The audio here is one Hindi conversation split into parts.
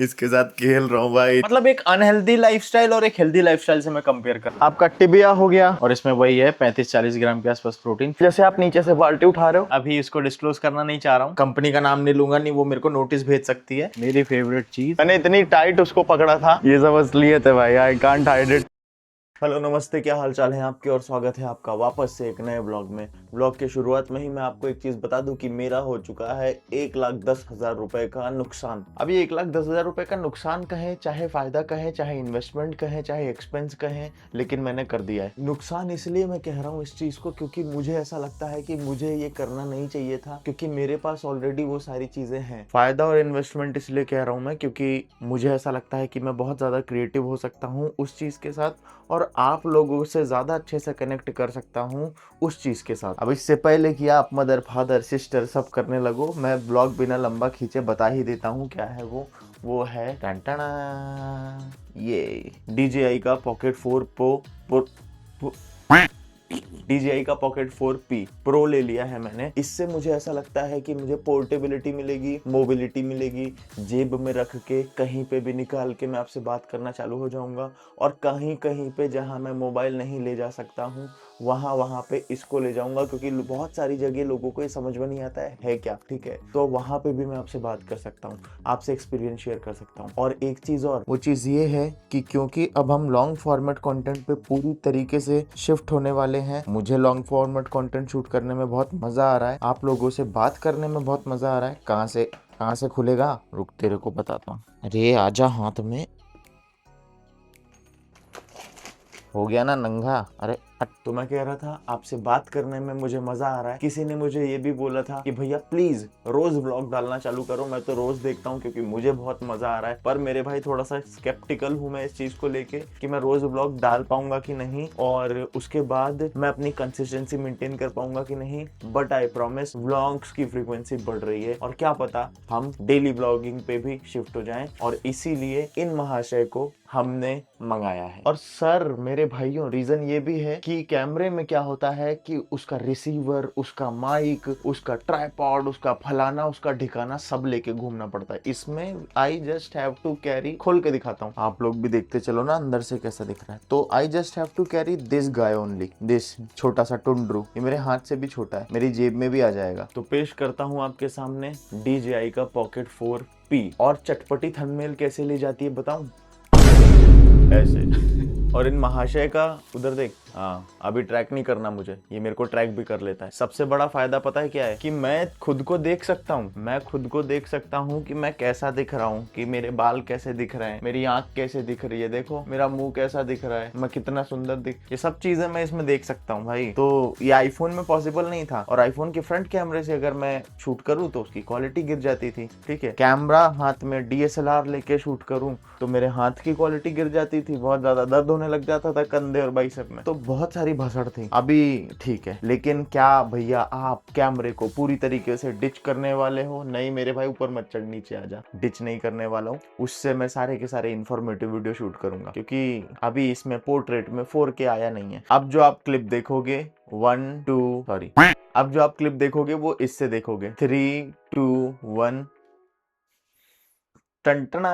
इसके साथ खेल रहा हूँ भाई। मतलब एक अनहेल्दी लाइफस्टाइल और एक हेल्दी लाइफस्टाइल से मैं कंपेयर कर, आपका टिबिया हो गया और इसमें वही है 35-40 ग्राम के आसपास प्रोटीन। जैसे आप नीचे से बाल्टी उठा रहे हो, अभी इसको डिस्क्लोज करना नहीं चाह रहा हूँ, कंपनी का नाम नहीं लूंगा, नहीं वो मेरे को नोटिस भेज सकती है। मेरी फेवरेट चीज, मैंने इतनी टाइट उसको पकड़ा था, ये सब असलियत है भाई, I can't hide it. Hello नमस्ते, क्या हाल चाल है आपके, और स्वागत है आपका वापस से एक नए ब्लॉग में। ब्लॉग के शुरुआत में ही मैं आपको एक चीज बता दूं कि मेरा हो चुका है 1,10,000 रुपए का नुकसान। अब ये 1,10,000 रुपए का नुकसान कहें, चाहे फायदा कहें, चाहे इन्वेस्टमेंट कहें, चाहे एक्सपेंस कहें, लेकिन मैंने कर दिया है। नुकसान इसलिए मैं कह रहा हूँ इस चीज को क्योंकि मुझे ऐसा लगता है कि मुझे ये करना नहीं चाहिए था, क्योंकि मेरे पास ऑलरेडी वो सारी चीजें हैं। फायदा और इन्वेस्टमेंट इसलिए कह रहा हूँ मैं क्योंकि मुझे ऐसा लगता है कि मैं बहुत ज्यादा क्रिएटिव हो सकता हूँ उस चीज के साथ, और आप लोगों से ज्यादा अच्छे से कनेक्ट कर सकता हूँ उस चीज के साथ। अब इससे पहले कि आप मदर फादर सिस्टर सब करने लगो, मैं ब्लॉग बिना लंबा खींचे बता ही देता हूँ क्या है वो है टंटना, ये DJI का पॉकेट 4 प्रो DJI का पॉकेट 4P प्रो ले लिया है मैंने। इससे मुझे ऐसा लगता है कि मुझे पोर्टेबिलिटी मिलेगी, मोबिलिटी मिलेगी, जेब में रख के कहीं पे भी निकाल के मैं आपसे बात करना चालू हो जाऊंगा, और कहीं कहीं पे जहां मैं मोबाइल नहीं ले जा सकता हूं वहां पे इसको ले जाऊंगा, क्योंकि बहुत सारी जगह लोगों को ये समझ में नहीं आता है क्या, ठीक है, तो वहां पे भी मैं आपसे बात कर सकता हूँ, आपसे एक्सपीरियंस शेयर कर सकता हूँ। और एक चीज और, वो चीज ये है कि क्योंकि अब हम लॉन्ग फॉर्मेट कंटेंट पे पूरी तरीके से शिफ्ट होने वाले हैं, मुझे लॉन्ग फॉर्मेट कंटेंट शूट करने में बहुत मजा आ रहा है, आप लोगों से बात करने में बहुत मजा आ रहा है। कहाँ से खुलेगा, रुक तेरे को बताता हूँ। अरे आजा हाथ में, हो गया ना नंगा। अरे तो मैं कह रहा था आपसे बात करने में मुझे मजा आ रहा है। किसी ने मुझे ये भी बोला था कि भैया प्लीज रोज व्लॉग डालना चालू करो। मैं तो रोज देखता हूँ क्योंकि मुझे बहुत मजा आ रहा है, पर मेरे भाई थोड़ा सा स्केप्टिकल हूँ मैं इस चीज को लेके कि मैं रोज व्लॉग डाल पाऊंगा कि नहीं, और उसके बाद मैं अपनी कंसिस्टेंसी मेंटेन कर पाऊंगा कि नहीं। बट आई प्रॉमिस व्लॉग्स की फ्रीक्वेंसी बढ़ रही है, और क्या पता हम डेली व्लॉगिंग पे भी शिफ्ट हो जाएं, और इसीलिए इन महाशय को हमने मंगाया है। और सर मेरे भाइयों, रीजन ये भी है कि कैमरे में क्या होता है कि उसका रिसीवर, उसका माइक, उसका ट्राइपॉड, उसका फलाना, उसका ठिकाना सब लेके घूमना पड़ता है। इसमें I just have to carry, खोल के दिखाता हूँ, आप लोग भी देखते चलो ना अंदर से कैसा दिख रहा है। तो I just have to carry this guy only, this छोटा सा टुंड्रू, ये मेरे हाथ से भी छोटा है, मेरी जेब में भी आ जाएगा। तो पेश करता हूँ आपके सामने DJI का पॉकेट 4P। और चटपटी थंबनेल कैसे ली जाती है बताऊं, ऐसे। और इन महाशय का उधर देख, हाँ अभी ट्रैक नहीं करना मुझे, ये मेरे को ट्रैक भी कर लेता है। सबसे बड़ा फायदा पता है क्या है, कि मैं खुद को देख सकता हूँ, कि मैं कैसा दिख रहा हूँ, कि मेरे बाल कैसे दिख रहे हैं, मेरी आंख कैसे दिख रही है, देखो मेरा मुंह कैसा दिख रहा है, मैं कितना सुंदर ये सब चीजें मैं इसमें देख सकता हूँ भाई। तो ये आईफोन में पॉसिबल नहीं था, और आईफोन के फ्रंट कैमरे से अगर मैं शूट करूँ तो उसकी क्वालिटी गिर जाती थी, ठीक है। कैमरा हाथ में DSLR लेके शूट करूँ तो मेरे हाथ की क्वालिटी गिर जाती थी, बहुत ज्यादा दर्द होने लग जाता था कंधे और बाइसेप में, तो बहुत सारी भसड़ थी। अभी ठीक है, लेकिन क्या भैया आप कैमरे को पूरी तरीके से डिच करने वाले हो? नहीं मेरे भाई, ऊपर मत चढ़, नीचे आ जा। डिच नहीं करने वाला हूँ, उससे मैं सारे के सारे इंफॉर्मेटिव वीडियो शूट करूंगा, क्योंकि अभी इसमें पोर्ट्रेट में 4K आया नहीं है। अब जो आप क्लिप देखोगे अब जो आप क्लिप देखोगे वो इससे देखोगे, 3, 2, 1 टंटना।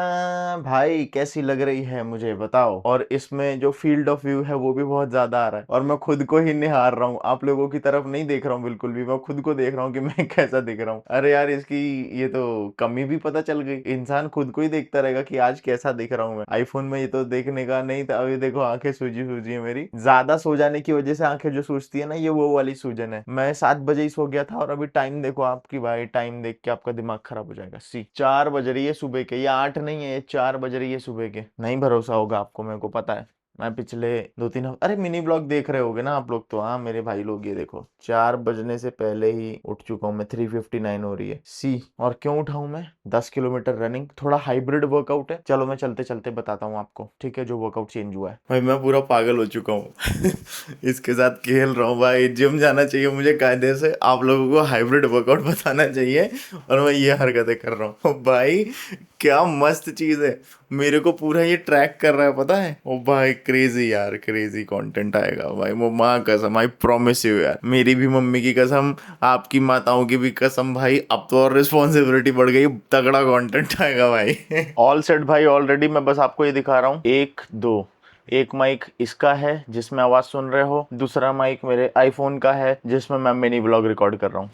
भाई कैसी लग रही है मुझे बताओ। और इसमें जो फील्ड ऑफ व्यू है वो भी बहुत ज्यादा आ रहा है, और मैं खुद को ही निहार रहा हूँ, आप लोगों की तरफ नहीं देख रहा हूँ बिल्कुल भी, मैं खुद को देख रहा हूँ कि मैं कैसा दिख रहा हूँ। अरे यार इसकी ये तो कमी भी पता चल गई, इंसान खुद को ही देखता रहेगा कि आज कैसा दिख रहा हूँ मैं। आईफोन में ये तो देखने का नहीं था। अभी देखो आंखें सूजी है मेरी, ज्यादा सो जाने की वजह से आंखें जो सूजती है ना, ये वो वाली सूजन है। मैं 7 बजे ही सो गया था, और अभी टाइम देखो आपकी भाई, टाइम देख के आपका दिमाग खराब हो जाएगा। 4 बज रही है सुबह के, ये 8 नहीं है, ये 4 बज रही है सुबह के। नहीं भरोसा होगा आपको, मेरे को पता है, मैं पिछले 2-3 हफ्ते, अरे मिनी ब्लॉग देख रहे होगे ना आप लोग तो, हाँ मेरे भाई लोग, ये देखो 4 बजने से पहले ही उठ चुका हूँ मैं, 3:59 हो रही है सी। और क्यों उठा हूँ मैं? 10 किलोमीटर रनिंग, थोड़ा हाइब्रिड वर्कआउट है। चलो मैं चलते चलते बताता हूँ आपको, ठीक है, जो वर्कआउट चेंज हुआ है। भाई मैं पूरा पागल हो चुका हूँ इसके साथ खेल रहा हूँ भाई। जिम जाना चाहिए मुझे कायदे से, आप लोगों को हाइब्रिड वर्कआउट बताना चाहिए, और मैं ये हरकतें कर रहा हूँ भाई। क्या मस्त चीज है। मेरे को पूरा ये ट्रैक कर रहा है, पता है। ओ भाई क्रेजी यार, क्रेजी कंटेंट आएगा भाई। वो माँ कसम, आई प्रॉमिस यू यार, मेरी भी मम्मी की कसम, आपकी माताओं की भी कसम भाई, अब तो और रिस्पॉन्सिबिलिटी बढ़ गई, तगड़ा कंटेंट आएगा भाई। ऑल सेट भाई ऑलरेडी। मैं बस आपको ये दिखा रहा हूँ, 1 2, एक माइक इसका है जिसमें आवाज सुन रहे हो, दूसरा माइक मेरे आईफोन का है जिसमें मैं मिनी व्लॉग रिकॉर्ड कर रहा हूँ।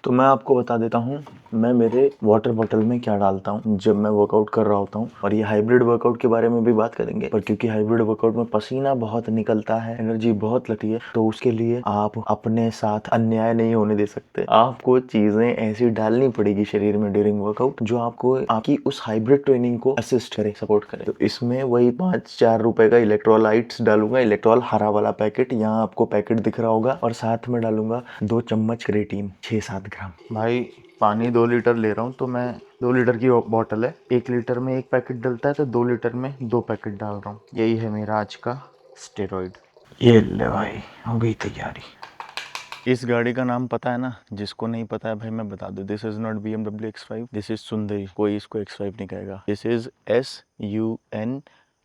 तो मैं आपको बता देता हूँ मैं मेरे वाटर बॉटल में क्या डालता हूँ जब मैं वर्कआउट कर रहा होता हूँ। और ये हाइब्रिड वर्कआउट के बारे में भी बात करेंगे, पर क्योंकि हाइब्रिड वर्कआउट में पसीना बहुत निकलता है, एनर्जी बहुत लगती है, तो उसके लिए आप अपने साथ अन्याय नहीं होने दे सकते। आपको चीजें ऐसी डालनी पड़ेगी शरीर में ड्यूरिंग वर्कआउट जो आपको आपकी उस हाइब्रिड ट्रेनिंग को असिस्ट करे, सपोर्ट करे। तो इसमें वही 5-4 रुपए का इलेक्ट्रोलाइट्स डालूंगा, इलेक्ट्रॉल हरा वाला पैकेट, यहाँ आपको पैकेट दिख रहा होगा, और साथ में डालूंगा 2 चम्मच क्रेटीन 6-7 ग्राम। भाई पानी 2 लीटर ले रहा हूँ, तो मैं 2 लीटर की बॉटल है, 1 लीटर में 1 पैकेट डलता है, तो 2 लीटर में 2 पैकेट डाल रहा हूँ। यही है मेरा आज का स्टेरॉइड। ये ले भाई, हो गई तैयारी। इस गाड़ी का नाम पता है ना? जिसको नहीं पता है भाई मैं बता दूं, this is not BMW X5, this is सुंदरी। कोई इसको X5 नहीं कहेगा, this is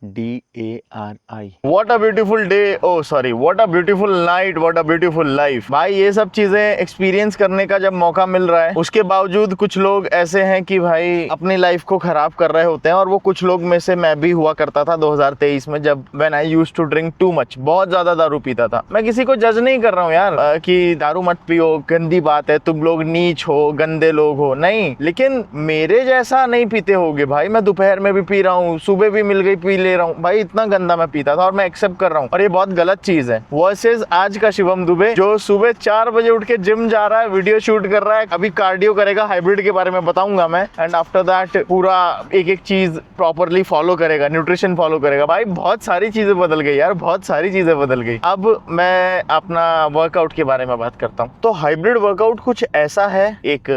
SUNDARI। What a beautiful day, oh sorry, what a beautiful night, what a beautiful life। भाई ये सब चीजें एक्सपीरियंस करने का जब मौका मिल रहा है, उसके बावजूद कुछ लोग ऐसे हैं कि भाई अपनी लाइफ को खराब कर रहे होते हैं, और वो कुछ लोग में से मैं भी हुआ करता था 2023 में, जब when I used to drink too much, बहुत ज्यादा दारू पीता था। मैं किसी को जज नहीं कर रहा हूँ यार कि दारू मत पियो, गंदी बात है, तुम लोग नीच हो, गंदे लोग हो, नहीं, लेकिन मेरे जैसा नहीं पीते होगे भाई। मैं दोपहर में भी पी रहा हूँ, सुबह भी मिल गई पी ले रहा हूँ भाई, इतना गंदा मैं पीता था, और मैं एक्सेप्ट कर रहा हूँ, और ये बहुत गलत चीज है। वर्सेस आज का शिवम दुबे जो सुबह 4 बजे उठ के जिम जा रहा है, वीडियो शूट कर रहा है, अभी कार्डियो करेगा, हाइब्रिड के बारे में बताऊंगा मैं, एंड आफ्टर दैट पूरा एक एक चीज प्रॉपरली फॉलो करेगा, न्यूट्रिशन फॉलो करेगा। भाई बहुत सारी चीजें बदल गई यार, बहुत सारी चीजें बदल गई। अब मैं अपना वर्कआउट के बारे में बात करता हूँ। तो हाइब्रिड वर्कआउट कुछ ऐसा है, एक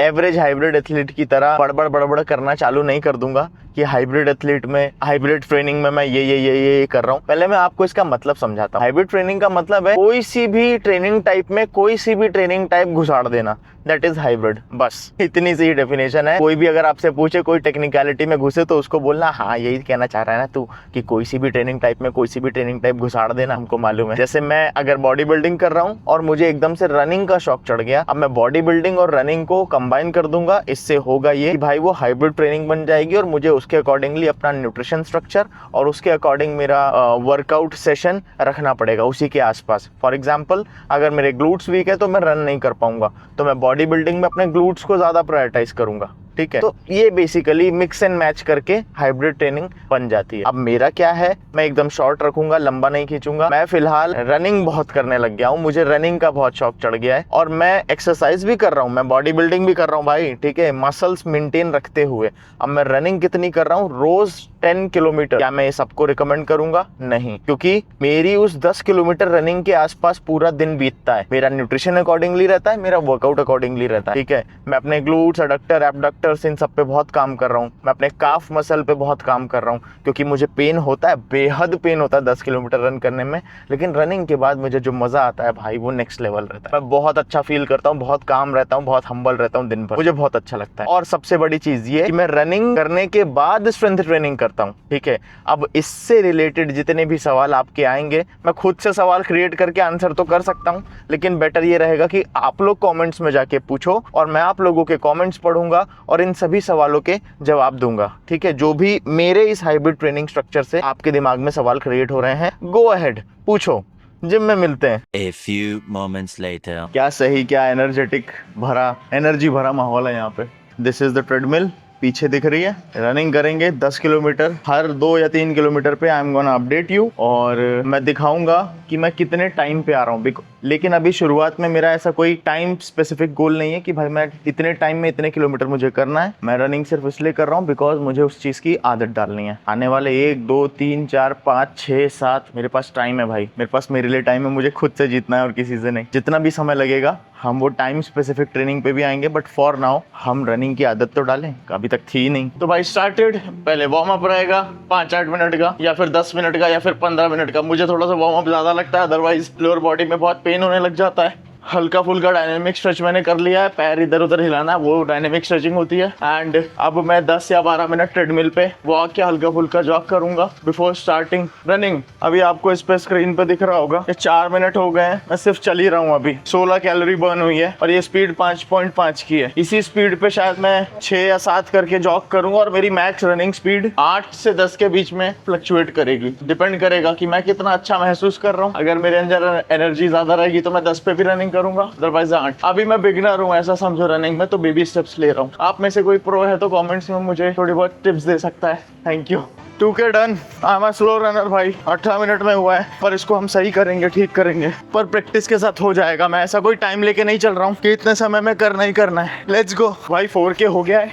एवरेज हाइब्रिड एथलीट की तरह बड़बड़ करना चालू नहीं कर दूंगा कि हाइब्रिड एथलीट में, हाइब्रिड ट्रेनिंग में मैं ये कर रहा हूँ। पहले मैं आपको इसका मतलब समझाता हूँ। हाइब्रिड ट्रेनिंग का मतलब है कोई सी भी ट्रेनिंग टाइप में कोई सी भी ट्रेनिंग टाइप घुसाड़ देना, दैट इज हाइब्रिड। बस इतनी सी डेफिनेशन है। कोई भी अगर आपसे पूछे कोई टेक्निकलिटी में घुसे तो उसको बोलना हाँ यही कहना चाह रहा है ना तू, कि कोई सी भी ट्रेनिंग टाइप में कोई सी भी ट्रेनिंग टाइप घुसाड़ देना, हमको मालूम है। जैसे मैं अगर बॉडी बिल्डिंग कर रहा हूँ और मुझे एकदम से रनिंग का शौक चढ़ गया, अब मैं बॉडी बिल्डिंग और रनिंग को कंबाइन कर दूंगा। इससे होगा ये कि भाई वो हाइब्रिड ट्रेनिंग बन जाएगी, और मुझे उसके अकॉर्डिंगली अपना न्यूट्रिशन स्ट्रक्चर और उसके अकॉर्डिंग मेरा वर्कआउट सेशन रखना पड़ेगा उसी के आसपास। फॉर एग्जांपल अगर मेरे ग्लूट्स वीक है तो मैं रन नहीं कर पाऊंगा, तो मैं बॉडी बिल्डिंग में अपने ग्लूट्स को ज्यादा प्रायोरिटाइज करूंगा, ठीक है। तो ये बेसिकली मिक्स एंड मैच करके हाइब्रिड ट्रेनिंग बन जाती है। अब मेरा क्या है, मैं एकदम शॉर्ट रखूंगा, लंबा नहीं खींचूंगा। मैं फिलहाल रनिंग बहुत करने लग गया हूँ, मुझे रनिंग का बहुत शौक चढ़ गया है, और मैं एक्सरसाइज भी कर रहा हूँ, मैं बॉडी बिल्डिंग भी कर रहा हूँ भाई, ठीक है, मसल्स मेंटेन रखते हुए। अब मैं रनिंग कितनी कर रहा हूँ, रोज 10 किलोमीटर। क्या मैं ये सबको रिकमेंड करूंगा? नहीं, क्योंकि मेरी उस 10 किलोमीटर रनिंग के आसपास पूरा दिन बीतता है। मेरा न्यूट्रिशन अकॉर्डिंगली रहता है, मेरा वर्कआउट अकॉर्डिंगली रहता है, ठीक है। मैं अपने ग्लूट्स, एडक्टर, एबडक्टर्स, इन सब पे बहुत काम कर रहा हूँ। मैं अपने काफ मसल पे बहुत काम कर रहा हूँ, क्योंकि मुझे पेन होता है, बेहद पेन होता है 10 किलोमीटर रन करने में, लेकिन रनिंग के बाद मुझे जो मजा आता है भाई वो नेक्स्ट लेवल रहता है। मैं बहुत अच्छा फील करता हूँ, बहुत काम रहता हूँ, बहुत हम्बल रहता हूँ दिन भर, मुझे बहुत अच्छा लगता है। और सबसे बड़ी चीज ये कि मैं रनिंग करने के बाद स्ट्रेंथ ट्रेनिंग करता हूँ, ठीक है। अब इससे रिलेटेड जितने भी सवाल आपके आएंगे, मैं खुद से सवाल क्रिएट करके आंसर तो कर सकता हूँ, लेकिन बेटर ये रहेगा कि आप लोग कमेंट्स में जाके पूछो, और मैं आप लोगों के कमेंट्स पढ़ूंगा और इन सभी सवालों के जवाब दूंगा, ठीक है। जो भी मेरे इस हाइब्रिड ट्रेनिंग स्ट्रक्चर से आपके दिमाग में सवाल क्रिएट हो रहे हैं, गो अहेड, पूछो, जिम में मिलते हैं। A few moments later. क्या सही, क्या एनर्जेटिक भरा, एनर्जी भरा माहौल है यहाँ पे। दिस इज द ट्रेडमिल, पीछे दिख रही है। रनिंग करेंगे 10 किलोमीटर, हर 2 या 3 किलोमीटर पे I am gonna update you, और मैं दिखाऊंगा कि मैं कितने टाइम पे आ रहा हूँ। लेकिन अभी शुरुआत में मेरा ऐसा कोई टाइम स्पेसिफिक गोल नहीं है कि भाई मैं इतने टाइम में इतने किलोमीटर मुझे करना है। मैं रनिंग सिर्फ इसलिए कर रहा हूँ बिकॉज मुझे उस चीज़ की आदत डालनी है। आने वाले 1 2 3 4 5 6 7 मेरे पास टाइम है भाई, मेरे पास मेरे लिए टाइम है, मुझे खुद से जीतना है और किसी से नहीं। जितना भी समय लगेगा हम वो टाइम स्पेसिफिक ट्रेनिंग पे भी आएंगे, बट फॉर नाउ हम रनिंग की आदत तो डालें, अभी तक थी ही नहीं। तो भाई स्टार्टेड, पहले वार्म अप रहेगा 5-8 मिनट का, या फिर 10 मिनट का, या फिर 15 मिनट का। मुझे थोड़ा सा वार्म अप ज्यादा लगता है, अदरवाइज लोअर बॉडी में बहुत पेन होने लग जाता है। हल्का फुल्का डायनेमिक स्ट्रेच मैंने कर लिया है, पैर इधर उधर हिलाना वो डायनेमिक स्ट्रेचिंग होती है। एंड अब मैं 10 या 12 मिनट ट्रेडमिल पे वॉक या हल्का फुल्का जॉग करूंगा बिफोर स्टार्टिंग रनिंग। अभी आपको इस पे स्क्रीन पे दिख रहा होगा ये 4 मिनट हो गए हैं, मैं सिर्फ चल ही रहा हूँ। अभी 16 कैलोरी बर्न हुई है और ये स्पीड 5.5 की है। इसी स्पीड पे शायद मैं 6 या 7 करके जॉग करूंगा और मेरी मैक्स रनिंग स्पीड 8 से 10 के बीच में फ्लक्चुएट करेगी। डिपेंड करेगा कि मैं कितना अच्छा महसूस कर रहा हूँ। अगर मेरे अंदर एनर्जी ज्यादा रहेगी तो मैं 10 पे भी रनिंग करूंगा, अदरवाइज 8। अभी मैं बिगनर हूँ ऐसा समझो रनिंग में, तो बेबी स्टेप्स ले रहा हूँ। आप में से कोई प्रो है तो कमेंट्स में मुझे थोड़ी बहुत टिप्स दे सकता है। Thank you. 2K done. I am a slow runner भाई, 18 मिनट में हुआ है, पर इसको हम सही करेंगे, ठीक करेंगे, पर प्रैक्टिस के साथ हो जाएगा। मैं ऐसा कोई टाइम लेके नहीं चल रहा हूँ कि इतने समय में करना ही करना है। लेट्स गो भाई। 4K हो गया है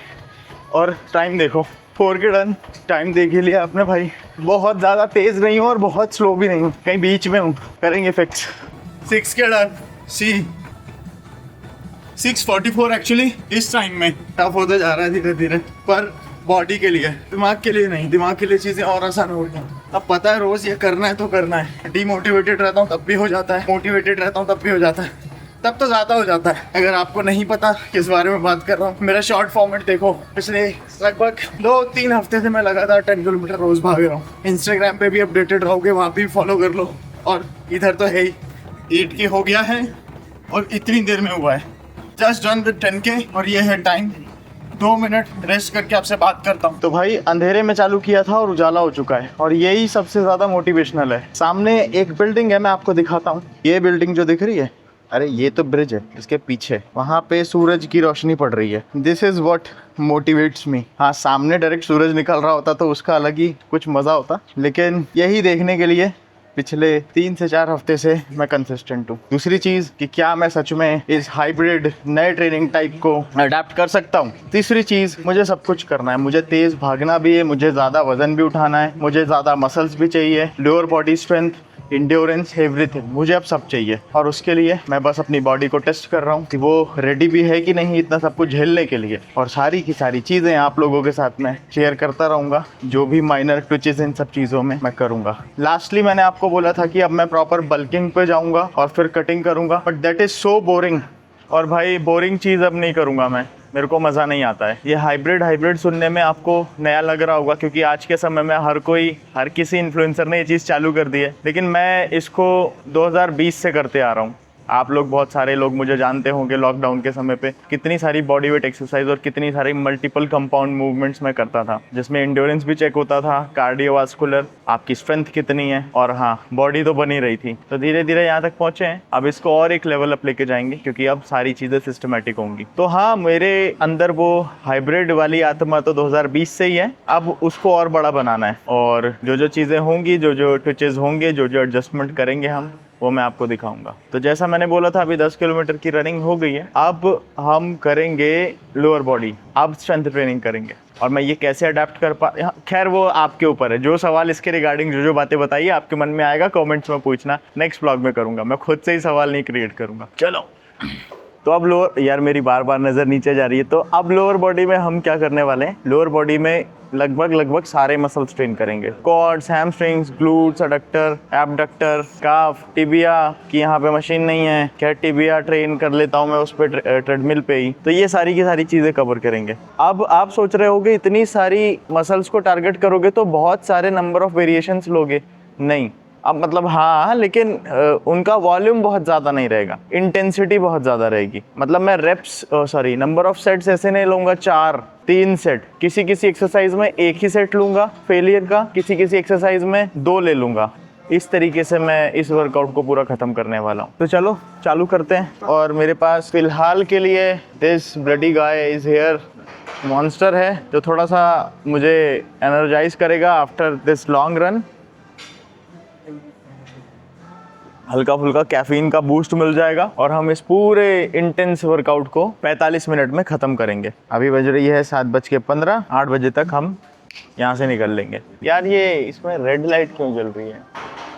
और टाइम देखो 4K डन। टाइम देख ही लिया आपने भाई। बहुत ज़्यादा तेज़ नहीं हूँ और बहुत स्लो भी नहीं हूँ, कहीं बीच में हूँ। करेंगे फिक्स। 6K done. सी 6:44 एक्चुअली इस टाइम में टफ होता जा रहा है धीरे धीरे, पर बॉडी के लिए, दिमाग के लिए नहीं। दिमाग के लिए चीज़ें और आसान हो गई। अब पता है रोज़ ये करना है तो करना है। डीमोटिवेटेड रहता हूँ तब भी हो जाता है, मोटिवेटेड रहता हूँ तब भी हो जाता है, तब तो ज़्यादा हो जाता है। अगर आपको नहीं पता किस बारे में बात कर रहा हूँ, मेरा शॉर्ट फॉर्मेट देखो। पिछले लगभग 2-3 हफ्ते से मैं लगातार 10 किलोमीटर रोज़ भाग रहा हूँ। इंस्टाग्राम पे भी अपडेटेड रहोगे, वहाँ भी फॉलो कर लो। और इधर तो है ही 8K हो गया है और इतनी देर में हुआ है। जस्ट डन विद 10K और ये है टाइम। 2 मिनट रेस्ट करके आपसे बात करता हूँ। तो भाई अंधेरे में चालू किया था और उजाला हो चुका है, और यही सबसे ज़्यादा मोटिवेशनल है। सामने एक बिल्डिंग है, मैं आपको दिखाता हूँ। ये बिल्डिंग जो दिख रही है, अरे ये तो ब्रिज है, इसके पीछे वहाँ पे सूरज की रोशनी पड़ रही है। This is what motivates me. हाँ, सामने डायरेक्ट सूरज निकल रहा होता तो उसका अलग ही कुछ मज़ा होता, लेकिन यही देखने के लिए पिछले 3 से 4 हफ्ते से मैं कंसिस्टेंट हूँ। दूसरी चीज़ कि क्या मैं सच में इस हाइब्रिड नए ट्रेनिंग टाइप को अडेप्ट कर सकता हूँ। तीसरी चीज़, मुझे सब कुछ करना है। मुझे तेज़ भागना भी है, मुझे ज़्यादा वजन भी उठाना है, मुझे ज़्यादा मसल्स भी चाहिए, lower body strength, endurance, everything. मुझे अब सब चाहिए और उसके लिए मैं बस अपनी बॉडी को टेस्ट कर रहा हूँ कि वो रेडी भी है कि नहीं इतना सब कुछ झेलने के लिए। और सारी की सारी चीज़ें आप लोगों के साथ में शेयर करता रहूँगा। जो भी माइनर ट्विचेस इन सब चीज़ों में मैं करूँगा। लास्टली मैंने आपको बोला था कि अब मैं प्रॉपर बल्किंग पे जाऊँगा और फिर कटिंग करूँगा, but that is so boring. और भाई बोरिंग चीज़ अब नहीं करूँगा मैं, मेरे को मज़ा नहीं आता है। ये हाइब्रिड सुनने में आपको नया लग रहा होगा, क्योंकि आज के समय में हर किसी इन्फ्लुएंसर ने ये चीज़ चालू कर दी है, लेकिन मैं इसको 2020 से करते आ रहा हूँ। आप लोग, बहुत सारे लोग मुझे जानते होंगे लॉकडाउन के समय पे कितनी सारी बॉडी वेट एक्सरसाइज और कितनी सारी मल्टीपल कंपाउंड मूवमेंट्स मैं करता था, जिसमें एंड्योरेंस भी चेक होता था, कार्डियोवास्कुलर, आपकी स्ट्रेंथ कितनी है, और हाँ, बॉडी तो बनी रही थी। तो धीरे धीरे यहाँ तक पहुँचे हैं। अब इसको और एक लेवल अप लेके जाएंगे, क्योंकि अब सारी चीज़ें सिस्टमेटिक होंगी। तो हाँ, मेरे अंदर वो हाइब्रिड वाली आत्मा तो 2020 से ही है। अब उसको और बड़ा बनाना है, और जो चीज़ें होंगी, जो ट्विचेस होंगे, जो एडजस्टमेंट करेंगे हम, वो मैं आपको दिखाऊंगा। तो जैसा मैंने बोला था, अभी 10 किलोमीटर की रनिंग हो गई है। अब हम करेंगे लोअर बॉडी, अब स्ट्रेंथ ट्रेनिंग करेंगे। और मैं ये कैसे अडेप्ट कर खैर वो आपके ऊपर है। जो सवाल इसके रिगार्डिंग जो बातें बताइए आपके मन में आएगा, कमेंट्स में पूछना, नेक्स्ट ब्लॉग में करूँगा। मैं खुद से ही सवाल नहीं क्रिएट करूँगा। चलो, तो अब लोअर, यार मेरी बार बार नज़र नीचे जा रही है। तो अब लोअर बॉडी में हम क्या करने वाले हैं, लोअर बॉडी में लगभग सारे मसल्स ट्रेन करेंगे। Quads, hamstrings, glutes, adductor, abductor, calf, tibia की यहाँ पे मशीन नहीं है, क्या टिबिया ट्रेन कर लेता हूँ मैं उस पर ट्रेडमिल पे ही। तो ये सारी की सारी चीज़ें कवर करेंगे। अब आप सोच रहे होगे इतनी सारी मसल्स को टारगेट करोगे तो बहुत सारे नंबर ऑफ वेरिएशंस लोगे। नहीं, अब मतलब हाँ, लेकिन उनका वॉल्यूम बहुत ज़्यादा नहीं रहेगा, इंटेंसिटी बहुत ज़्यादा रहेगी। मतलब मैं नंबर ऑफ सेट्स ऐसे नहीं लूँगा 4-3 सेट। किसी एक्सरसाइज में एक ही सेट लूँगा फेलियर का, किसी एक्सरसाइज में 2 ले लूँगा। इस तरीके से मैं इस वर्कआउट को पूरा ख़त्म करने वाला हूँ। तो चलो चालू करते हैं। और मेरे पास फ़िलहाल के लिए this bloody guy is here, monster है, जो थोड़ा सा मुझे एनर्जाइज करेगा आफ्टर दिस लॉन्ग रन। हल्का फुल्का कैफीन का बूस्ट मिल जाएगा और हम इस पूरे इंटेंस वर्कआउट को 45 मिनट में ख़त्म करेंगे। अभी बज रही है 7:15, 8 बजे तक हम यहाँ से निकल लेंगे। यार ये इसमें रेड लाइट क्यों जल रही है,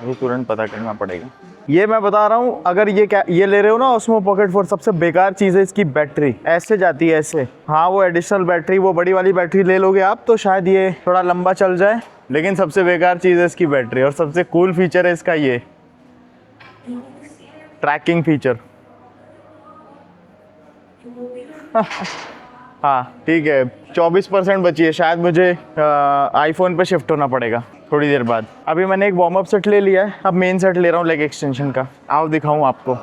ये तुरंत पता करना पड़ेगा। ये मैं बता रहा हूँ, अगर ये ले रहे हो ना ऑस्मो पॉकेट 4, सबसे बेकार चीज़ है इसकी बैटरी। ऐसे जाती है ऐसे। हाँ, वो एडिशनल बैटरी, वो बड़ी वाली बैटरी ले लोगे आप तो शायद ये थोड़ा लंबा चल जाए, लेकिन सबसे बेकार चीज़ है इसकी बैटरी। और सबसे कूल फीचर है इसका ये ट्रैकिंग फीचर। हाँ ठीक है, 24% बची है, शायद मुझे आईफोन पे शिफ्ट होना पड़ेगा थोड़ी देर बाद। अभी मैंने एक वार्म अप सेट ले लिया है, अब मेन सेट ले रहा हूँ लेग एक्सटेंशन का। आओ दिखाऊँ आपको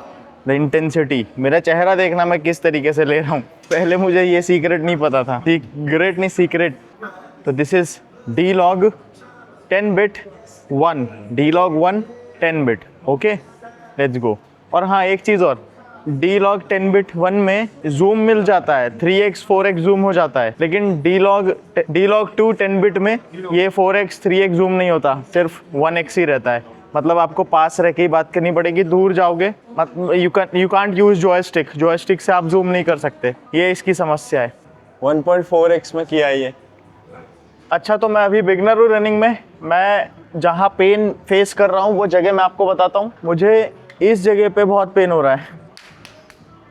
द इंटेंसिटी, मेरा चेहरा देखना मैं किस तरीके से ले रहा हूँ। पहले मुझे ये सीक्रेट नहीं पता था, सीक्रेट नहीं सीक्रेट। तो this is D-Log 10 bit 1, D-Log 1 10 bit, okay let's go. और हाँ एक चीज़ और, D-Log 10 bit 1 में जूम मिल जाता है, 3x 4x जूम हो जाता है, लेकिन D-Log 2 10 bit में ये 4x 3x जूम नहीं होता, सिर्फ 1x ही रहता है। मतलब आपको पास रह के ही बात करनी पड़ेगी, दूर जाओगे यू कांट यूज जॉयस्टिक से आप जूम नहीं कर सकते, ये इसकी समस्या है। 1.4x में किया है ये। अच्छा तो मैं अभी बिगनर हूँ रनिंग में, मैं जहाँ पेन फेस कर रहा हूँ वो जगह मैं आपको बताता हूँ। मुझे इस जगह पे बहुत पेन हो रहा है,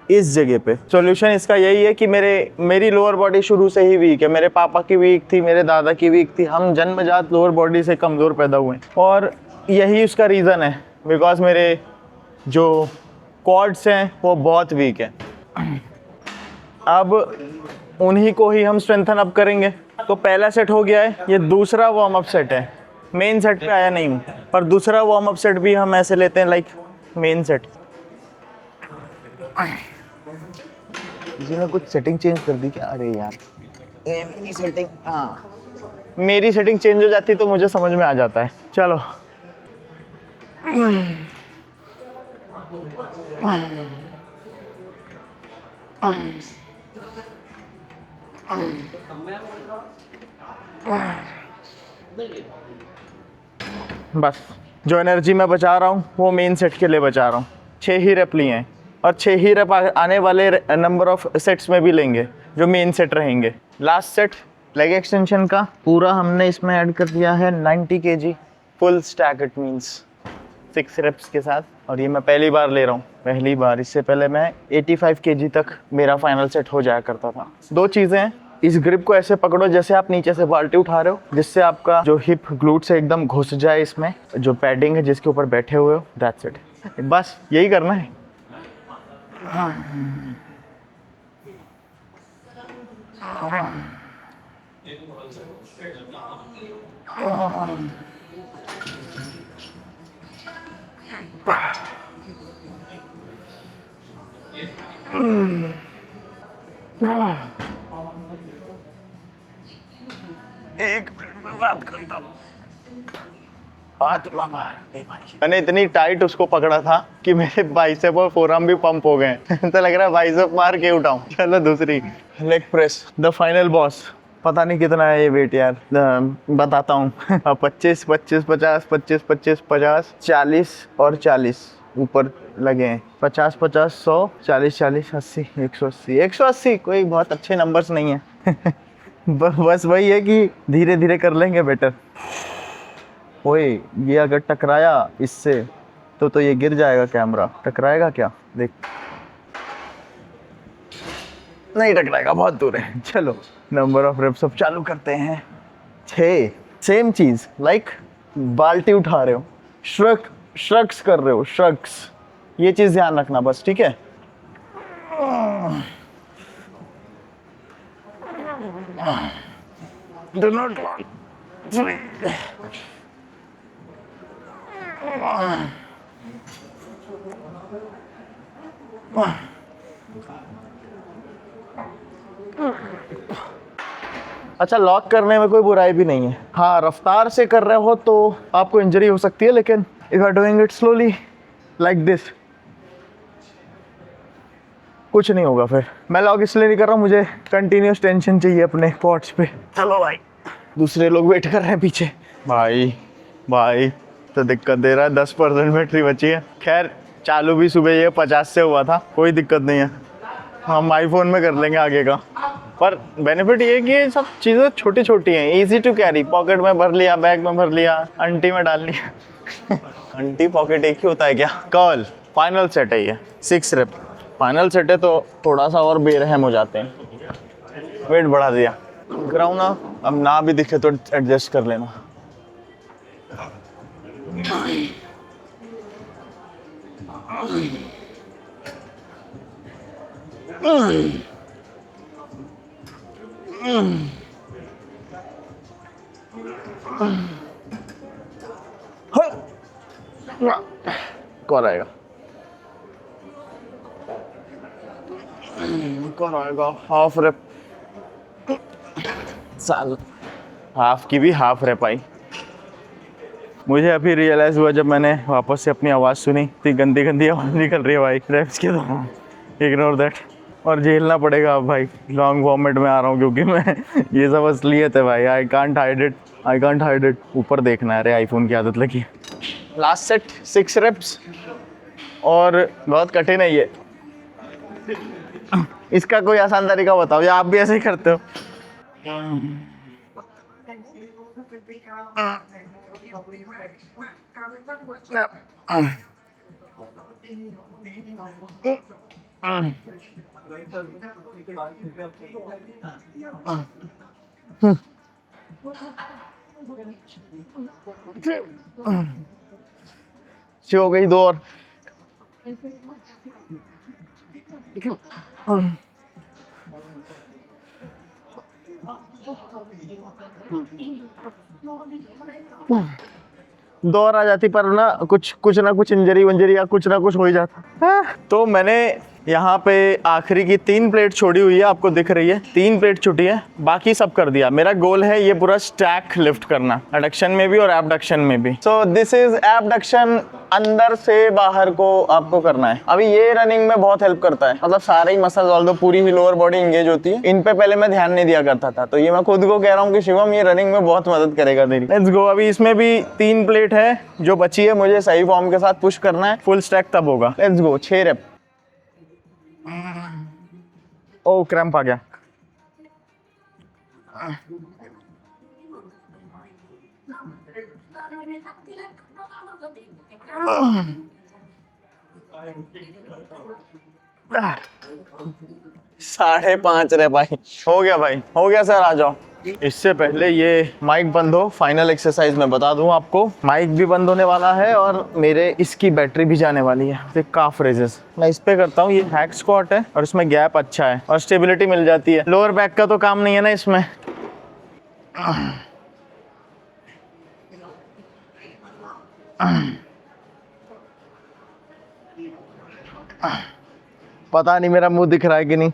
इस जगह पे। सॉल्यूशन इसका यही है कि मेरी लोअर बॉडी शुरू से ही वीक है, मेरे पापा की वीक थी, मेरे दादा की वीक थी, हम जन्मजात लोअर बॉडी से कमज़ोर पैदा हुए हैं और यही उसका रीज़न है, बिकॉज मेरे जो कॉर्ड्स हैं वो बहुत वीक है। अब उन्हीं को ही हम स्ट्रेंथन अप करेंगे। तो पहला सेट हो गया है, ये दूसरा वार्म अप सेट है। मेन सेट पे आया नहीं हूँ, पर दूसरा वार्म अप सेट भी हम ऐसे लेते हैं लाइक मेन सेट। कुछ सेटिंग चेंज कर दी क्या? अरे यार ये मेरी सेटिंग, हाँ मेरी सेटिंग चेंज हो जाती तो मुझे समझ में आ जाता है। चलो बस जो एनर्जी मैं बचा रहा हूँ वो मेन सेट के लिए बचा रहा हूँ। 6 ही रेप लिए हैं और 6 ही रेप आने वाले नंबर ऑफ सेट्स में भी लेंगे जो मेन सेट रहेंगे। लास्ट सेट लेग एक्सटेंशन का पूरा हमने इसमें ऐड कर दिया है 90 kg full stack, it means 6 reps के साथ। और ये मैं पहली बार ले रहा हूँ, पहली बार। इससे पहले मैं 85 kg तक मेरा फाइनल सेट हो जाया करता था। 2 चीज़ें हैं, इस ग्रिप को ऐसे पकड़ो जैसे आप नीचे से बाल्टी उठा रहे हो, जिससे आपका जो हिप ग्लूट से एकदम घुस जाए इसमें जो पैडिंग है जिसके ऊपर बैठे हुए हो। दैट्स इट, बस यही करना है। एक मिनट में बात करता हूँ। मैंने इतनी टाइट उसको पकड़ा था कि मेरे बाइसेप और फोरआर्म भी पंप हो गए। तो लग रहा है बाइसेप मार के उठाऊं। चलो दूसरी leg press, the final boss. पता नहीं कितना है ये वेट यार, बताता हूँ। 25 25 50 25 25 50 40 और 40 ऊपर लगे हैं। 50 50 100 40 40 80 180 180 कोई बहुत अच्छे नंबर्स नहीं है। बस वही है कि धीरे धीरे कर लेंगे बेटर। ओए ये अगर टकराया इससे तो ये गिर जाएगा कैमरा। टकराएगा क्या? देख, नहीं टकराएगा, बहुत दूर है। चलो नंबर ऑफ रेप्स अब चालू करते हैं। 6 सेम चीज, लाइक बाल्टी उठा रहे हो, श्रग्स कर रहे हो, श्रग्स। ये चीज ध्यान रखना बस, ठीक है? Do not want 3 अच्छा, लॉक करने में कोई बुराई भी नहीं है। हाँ, रफ्तार से कर रहे हो तो आपको इंजरी हो सकती है, लेकिन if are doing it slowly like this कुछ नहीं होगा। फिर मैं लॉक इसलिए नहीं कर रहा हूँ, मुझे कंटिन्यूस टेंशन चाहिए अपने क्वाड्स पे। चलो भाई, दूसरे लोग वेट कर रहे हैं पीछे। भाई तो दिक्कत दे रहा है। 10% बैटरी बची है। खैर चालू भी सुबह ये 50 से हुआ था, कोई दिक्कत नहीं है, हम आईफोन में कर लेंगे आगे का। पर बेनिफिट ये है कि ये सब चीज़ें छोटी छोटी हैं, इजी टू कैरी। पॉकेट में भर लिया, बैग में भर लिया, अंटी में डाल लिया। अंटी पॉकेट एक ही होता है क्या? कर्ल फाइनल सेट है ये, 6 रेप फाइनल सेट है, तो थोड़ा सा और बेरहम हो जाते हैं। वेट बढ़ा दिया, कराऊँ ना? अब ना भी दिखे तो एडजस्ट कर लेना। कौन आएगा? कौन आएगा? हाफ रेप, साल हाफ की भी हाफ रेप आई। मुझे अभी रियलाइज हुआ जब मैंने वापस से अपनी आवाज़ सुनी, इतनी गंदी गंदी आवाज़ निकल रही है भाई रेप्स के दौरान। Ignore that. और झेलना पड़ेगा अब भाई, लॉन्ग फॉर्मेट में आ रहा हूँ क्योंकि मैं ये सब असलियत है भाई। I can't hide it, I can't hide it. ऊपर देखना है, अरे आईफोन की आदत लगी। लास्ट सेट 6 रेप्स और बहुत कठिन है ये। इसका कोई आसान तरीका बताओ, या आप भी ऐसे ही करते हो? हो गई 2 और। दौर आ जाती, पर ना कुछ ना कुछ इंजरी वंजरी या कुछ ना कुछ हो ही जाता। तो मैंने यहाँ पे आखिरी की 3 प्लेट छोड़ी हुई है, आपको दिख रही है 3 प्लेट छुटी है, बाकी सब कर दिया। मेरा गोल है ये पूरा स्टैक लिफ्ट करना, एडक्शन में भी और एबडक्शन में भी। सो दिस इज एबडक्शन, अंदर से बाहर को आपको करना है। अभी ये रनिंग में बहुत हेल्प करता है, मतलब सारे ही मसल्स, ऑल्दो पूरी ही लोअर बॉडी इंगेज होती है। इन पे पहले मैं ध्यान नहीं दिया करता था, तो ये मैं खुद को कह रहा हूँ कि शिवम ये रनिंग में बहुत मदद करेगा तेरी। Let's go. अभी इसमें भी 3 प्लेट है जो बची है, मुझे सही फॉर्म के साथ पुश करना है। फुल स्टैक तब होगा। Let's go. 6 रेप। ओ क्रैम्प आ गया। साढ़े 5 रे भाई, हो गया भाई, हो गया सर, आ जाओ। इससे पहले ये माइक बंद हो, फाइनल एक्सरसाइज मैं बता दूं आपको। माइक भी बंद होने वाला है और मेरे इसकी बैटरी भी जाने वाली है। तो काफ रेजेस मैं इस पे करता हूँ। ये हैक स्क्वाट है और इसमें गैप अच्छा है और स्टेबिलिटी मिल जाती है। लोअर बैक का तो काम नहीं है ना इसमें। पता नहीं मेरा मुंह दिख रहा है कि नहीं।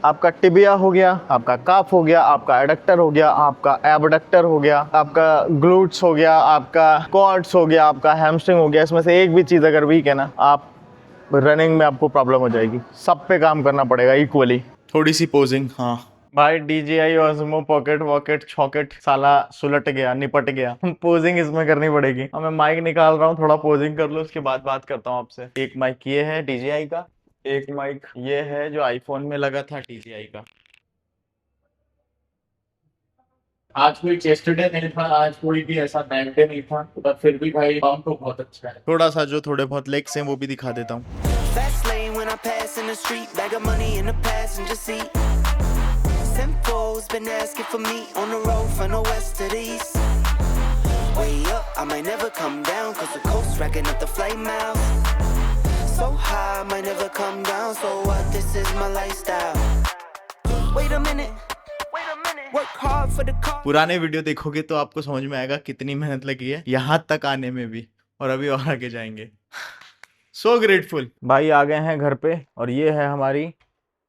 आपका टिबिया हो गया, आपका काफ हो गया, आपका एडक्टर हो गया, आपका एबडक्टर हो गया, आपका ग्लूट्स हो गया, आपका क्वाड्स हो गया, आपका हैमस्ट्रिंग हो गया। इसमें से एक भी चीज अगर वीक है ना, आप रनिंग में आपको प्रॉब्लम हो जाएगी। सब पे काम करना पड़ेगा इक्वली। थोड़ी सी पोजिंग, हाँ भाई DJI ऑस्मो पॉकेट वॉकेट छॉकेट साला सुलट गया, निपट गया। पोजिंग इसमें करनी पड़ेगी। अब मैं माइक निकाल रहा हूँ, थोड़ा पोजिंग कर लो, उसके बाद बात करता हूँ आपसे। एक माइक ये है DJI का, एक माइक ये है जो आईफोन में लगा था DJI का। आज कोई चेस्ट डे नहीं था, आज कोई भी ऐसा बैंड डे नहीं था, पर फिर भी भाई काम तो बहुत अच्छा है। थोड़ा सा जो थोड़े बहुत लेग्स हैं वो भी दिखा देता हूँ। Fast lane when I pass in the street, bag of money in the passenger seat. Simcoe's been asking for me on the road from the west to the east. Way up, I might never come down, cause the coast racking up the flight miles. So high, I might never come down, so what, this is my lifestyle. Wait a minute, work hard for the car. पुराने वीडियो देखोगे तो आपको समझ में आएगा कितनी मेहनत लगी है यहाँ तक आने में भी, और अभी और आगे जाएंगे। So grateful. भाई आ गए हैं घर पे और ये है हमारी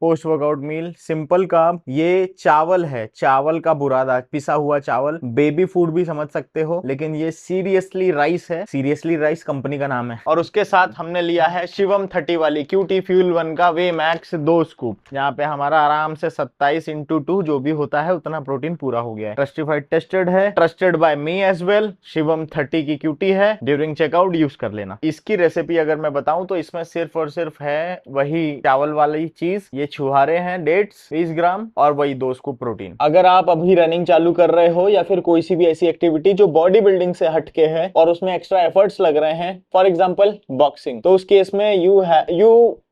पोस्ट वर्कआउट मील। सिंपल काम। ये चावल है, चावल का बुरादा, पिसा हुआ चावल। बेबी फूड भी समझ सकते हो, लेकिन ये सीरियसली राइस है। सीरियसली राइस कंपनी का नाम है। और उसके साथ हमने लिया है शिवम 30 वाली QT फ्यूल 1 का वे मैक्स 2 स्कूप। यहाँ पे हमारा आराम से 27x2 जो भी होता है उतना प्रोटीन पूरा हो गया है। ट्रस्टिफाइड टेस्टेड है, trusted by me as well. Shivam 30 की QT है, ड्यूरिंग चेकआउट यूज कर लेना। इसकी रेसिपी अगर मैं बताऊं तो इसमें सिर्फ और सिर्फ है वही चावल वाली चीज। ये छुहारे हैं डेट्स 20 ग्राम और वही 2 स्कूप प्रोटीन। अगर आप अभी रनिंग चालू कर रहे हो या फिर कोई सी भी ऐसी एक्टिविटी जो बॉडी बिल्डिंग से हटके है और उसमें एक्स्ट्रा एफर्ट्स लग रहे हैं, फॉर एग्जांपल बॉक्सिंग, तो उस केस में you